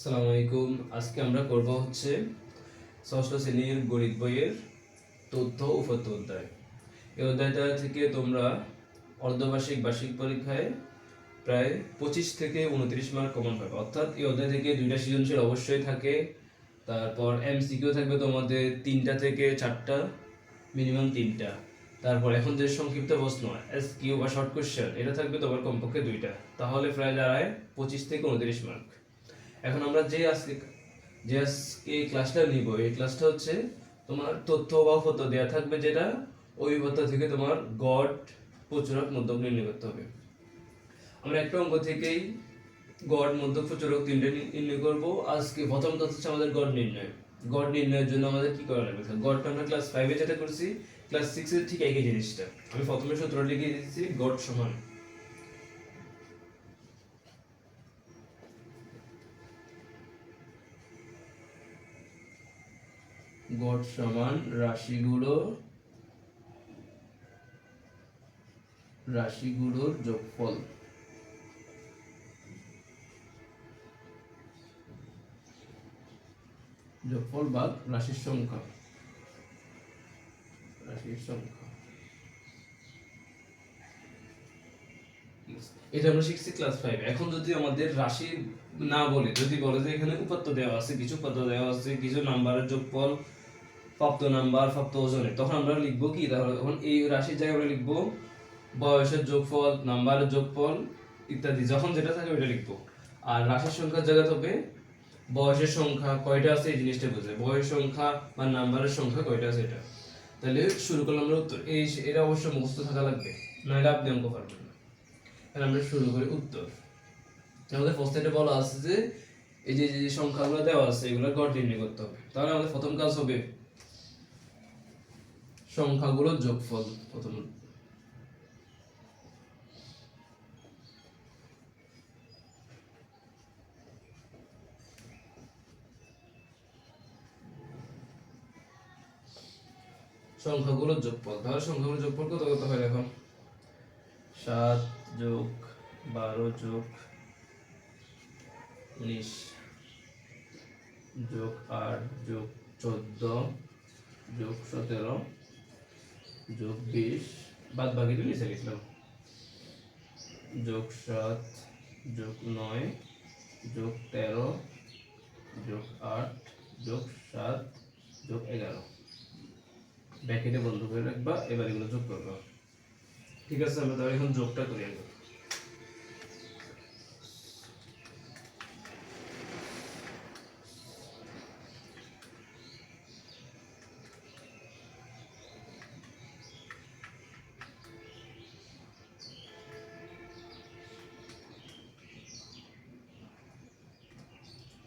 আসসালামু আলাইকুম। আজকে আমরা করব হচ্ছে ষষ্ঠ শ্রেণীর গণিত বইয়ের তথ্য উপপাদ্য অধ্যায়। এই অধ্যায়টা থেকে তোমরা অর্ধবার্ষিক বার্ষিক পরীক্ষায় প্রায় 25 থেকে 29 মার্ক কমন পাবে। অর্থাৎ এই অধ্যায় থেকে দুইটা সৃজনশীল অবশ্যই থাকে, তারপর এমসিকিউ থাকবে তোমাদের 3টা থেকে 4টা, মিনিমাম 3টা। তারপর এখন যে সংক্ষিপ্ত প্রশ্ন এসকিউ বা শর্ট কোশ্চেন এটা থাকবে তোমার কমপক্ষে 2টা, তাহলে প্রায় দাঁড়ায় 25 থেকে 29 মার্ক। এখন আমরা আজকে এই ক্লাসটা নিব, এই ক্লাসটা হচ্ছে তোমার তথ্য বা উপপাদ্য দেওয়া থাকবে, যেটা ওই উপপাদ্য থেকে তোমার গড়, প্রচুরক, মধ্যক নির্ণয় করতে হবে। আমরা একটা অঙ্ক থেকেই গড়, মধ্যক, প্রচুরক তিনটে নির্ণয় করব। আজকে প্রথম কাজ হচ্ছে আমাদের গড় নির্ণয়। গড় নির্ণয়ের জন্য আমাদের কি করা লাগবে? গড়টা আমরা ক্লাস 5 এ যেটা করছি, ক্লাস 6 এর ঠিক একই জিনিসটা। আমি প্রথমে সূত্রটা লিখে দিয়েছি, গড় সমান গড় সমান রাশিগুলোর যোগফল। যোগফল বা রাশির সংখ্যা। এটা আমরা শিখছি ক্লাস 5। এখন যদি আমাদের রাশি না বলে, যদি বলে যে এখানে উপাত্ত দেওয়া আছে, কিছু উপাত্ত দেওয়া আছে, কিছু নাম্বারের যোগফল, প্রাপ্ত নাম্বার, প্রাপ্ত ওজনের, তখন আমরা লিখবো কি? তাহলে তখন এই রাশির জায়গায় আমরা লিখবো বয়সের যোগফল, নাম্বারের যোগফল ইত্যাদি, যখন যেটা থাকে ওইটা লিখবো। আর রাশির সংখ্যার জায়গা হবে বয়সের সংখ্যা কয়টা আছে এই জিনিসটা বোঝায়, বয়স সংখ্যা বা নাম্বারের সংখ্যা কয়টা আছে এটা। তাহলে শুরু করলাম আমরা উত্তর। এটা অবশ্য মুখস্থ থাকা লাগবে, নাহলে আপনি অঙ্ক পারবেন না। তাহলে আমরা শুরু করি উত্তর। আমাদের প্রশ্নটা বলা আছে যে এই যে সংখ্যাগুলো দেওয়া আছে এগুলো গড় নির্ণয় করতে হবে। তাহলে আমাদের প্রথম কাজ হবে সংখ্যাগুলোর যোগফল। প্রথম সংখ্যাগুলোর যোগফল। তাহলে সংখ্যাগুলোর যোগফল কত কত হয় দেখো, 7 যোগ 12 যোগ 19 যোগ 8 যোগ 14 যোগ 17 যোগ 20, বাদ বাকিটা নিচে লিখলাম, যোগ 7 যোগ 9 যোগ 13 যোগ 8 যোগ 7 যোগ 11। ব্র্যাকেটে বন্ধ করে রাখবা, এবার এগুলো যোগ করবা। ঠিক আছে, আমরা তাহলে এখন যোগটা করি।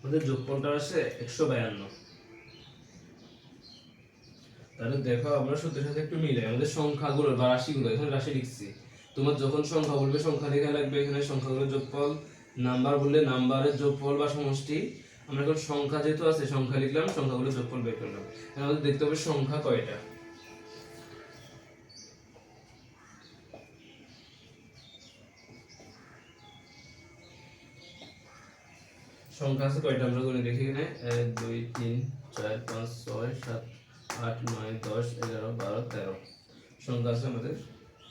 আমাদের যোগফলটা আসে 152। তাহলে দেখো আমরা সূত্রের সাথে একটু মিলে আমাদের সংখ্যাগুলো বা রাশিগুলো, এখানে রাশি লিখছি, তোমার যখন সংখ্যা বলবে সংখ্যা লেখা লাগবে, এখানে সংখ্যাগুলোর যোগফল, নাম্বার বললে নাম্বারের যোগফল বা সমষ্টি। আমরা এখন সংখ্যা যেহেতু আছে সংখ্যা লিখলাম, সংখ্যাগুলোর যোগফল বের করলাম। আমাদের দেখতে হবে সংখ্যা কয়টা। সংখ্যা আছে কয়টা আমরা গুনে দেখি। এখানে 1 2 3 4 5 6 7 8 9 10 11 12 13 সংখ্যা আছে আমাদের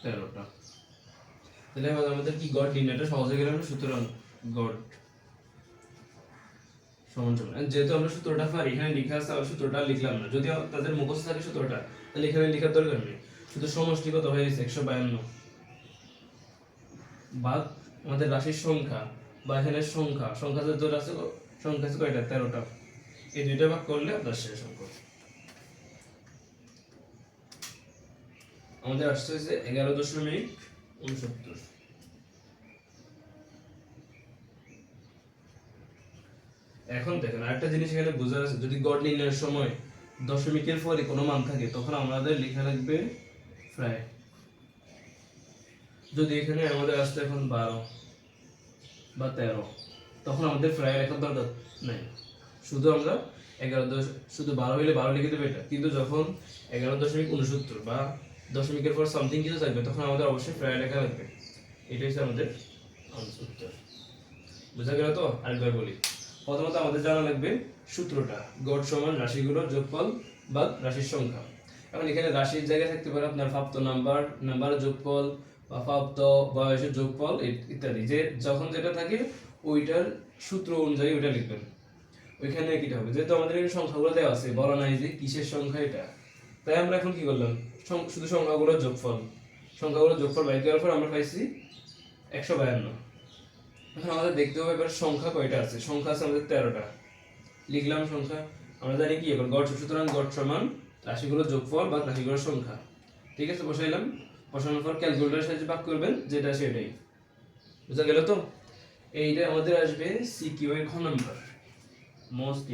13টা। তাহলে আমাদের কি গড় নির্ণয়টা সহজ হয়ে গেল না? সুতরাং গড় সমান সমান, যেহেতু আমরা সূত্রটা পারি, এখানে লেখা আছে, আর সূত্রটা লিখলাম না। যদি তাদের মুখস্থ থাকে সূত্রটা, তাহলে এখানে লেখার দরকার নেই। শুধু সমষ্টি কত হয়ে গেছে 152 ভাগ আমাদের রাশির সংখ্যা বা এখানে সংখ্যা যত আছে, সংখ্যা আছে কয়টা? 13টা। এই দুইটা ভাগ করলে আপনার শেষ অঙ্ক। আমাদের আসছে হচ্ছে 11.69। এখন দেখেন আরেকটা জিনিস এখানে বোঝার আছে, যদি গড় নির্ণয়ের সময় দশমিকের পরে কোনো মান থাকে তখন আমাদের লেখা লাগবে প্রায়। যদি এখানে আমাদের আসছে এখন 12 বা 13, তখন আমাদের প্রায় লেখার দরকার নাই, শুধু আমরা 11 শুধু 12 হইলে 12 লিখে দেবে এটা। কিন্তু যখন 11.69 বা দশমিকের পর সামথিং কিছু থাকবে তখন আমাদের অবশ্যই প্রায় লেখা লাগবে। এটা হচ্ছে আমাদের উত্তর। বুঝা গেল তো? আরেকবার বলি, প্রথমত আমাদের জানা লাগবে সূত্রটা, গড় সমান রাশিগুলোর যোগফল ভাগ রাশির সংখ্যা। এখন এখানে রাশির জায়গায় থাকতে পারে আপনার প্রাপ্ত নাম্বার, নাম্বারের যোগফল বা প্রাপ্ত বয়সের যোগফল ইত্যাদি, যে যখন যেটা থাকে ওইটার সূত্র অনুযায়ী ওইটা লিখবেন। ওইখানে কিটা হবে, যেহেতু আমাদের এখানে সংখ্যাগুলো দেওয়া আছে, বলা নাই যে কিসের সংখ্যা এটা, তাই আমরা এখন কি করলাম, শুধু সংখ্যাগুলোর যোগফল বাইর করার পর আমরা পাইছি 152। এখন আমাদের দেখতে হবে এবার সংখ্যা কয়টা আছে। সংখ্যা আছে আমাদের 13টা। লিখলাম সংখ্যা, আমরা জানি কি এবার গড়, সুতরাং গড় সমান রাশিগুলোর যোগফল বা রাশিগুলোর সংখ্যা। ঠিক আছে, বসাইলাম। বসানোর পর ক্যালকুলেটরের সাহায্যে ভাগ করবেন, যেটা সেটাই। বুঝা গেল তো? এইটা আমাদের আসবে সিকিউ এর খ নাম্বার মোস্ট